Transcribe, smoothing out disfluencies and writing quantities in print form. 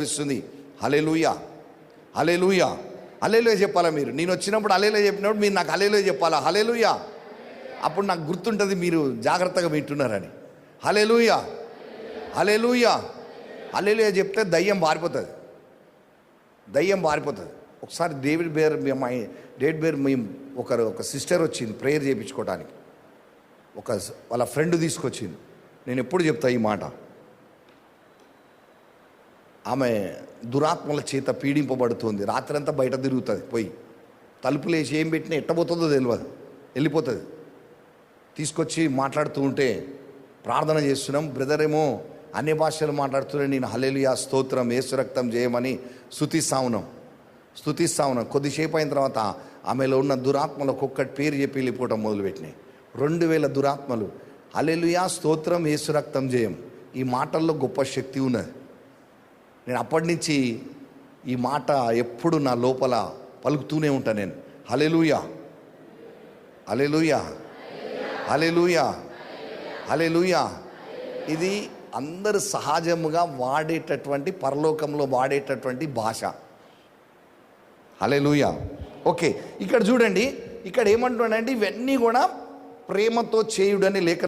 ఇస్తుంది. హల్లెలూయా, హల్లెలూయా, హల్లెలూయా చెప్పాలా మీరు? నేను వచ్చినప్పుడు హల్లెలూయా చెప్పినప్పుడు మీరు నాకు హల్లెలూయా చెప్పాలా? హల్లెలూయా. అప్పుడు నాకు గుర్తుంటుంది మీరు జాగ్రత్తగా వింటున్నారని. హల్లెలూయా, హల్లెలూయా, హల్లెలూయా చెప్తే దయ్యం పారిపోతుంది, దయ్యం పారిపోతుంది. ఒకసారి డేవిడ్ బేర్ మేము ఒక సిస్టర్ వచ్చింది ప్రేయర్ చేయించుకోవడానికి. వాళ్ళ ఫ్రెండ్ తీసుకొచ్చింది. నేను ఎప్పుడు చెప్తా ఈ మాట. ఆమె దురాత్మల చేత పీడింపబడుతుంది. రాత్రంతా బయట తిరుగుతుంది, పోయి తలుపులు వేసి ఏం పెట్టినా ఎట్టబోతుందో తెలియదు, వెళ్ళిపోతుంది. తీసుకొచ్చి మాట్లాడుతూ ఉంటే ప్రార్థన చేస్తున్నాం. బ్రదర్ ఏమో అన్ని భాషలు మాట్లాడుతున్నాడు, నేను హల్లెలూయా స్తోత్రం యేసు రక్తం చేయమని స్తుతిస్తా ఉన్నాం. కొద్దిసేపు అయిన తర్వాత ఆమెలో ఉన్న దురాత్మలు ఒక్కొక్కటి పేరు చెప్పి వెళ్ళిపోవటం మొదలుపెట్టినాయి. 2000 దురాత్మలు. హల్లెలూయా స్తోత్రం యేసు రక్తం జయం. ఈ మాటల్లో గొప్ప శక్తి ఉన్నది. నేను అప్పటి నుంచి ఈ మాట ఎప్పుడు నా లోపల పలుకుతూనే ఉంటాను నేను. హల్లెలూయా, హల్లెలూయా, హల్లెలూయా, హల్లెలూయా. ఇది అందరు సహజముగా వాడేటటువంటి, పరలోకంలో వాడేటటువంటి భాష. హల్లెలూయా. ఓకే, ఇక్కడ చూడండి, ఇక్కడ ఏమంటున్నాడంటే ఇవన్నీ కూడా ప్రేమతో చేయుడని లేఖ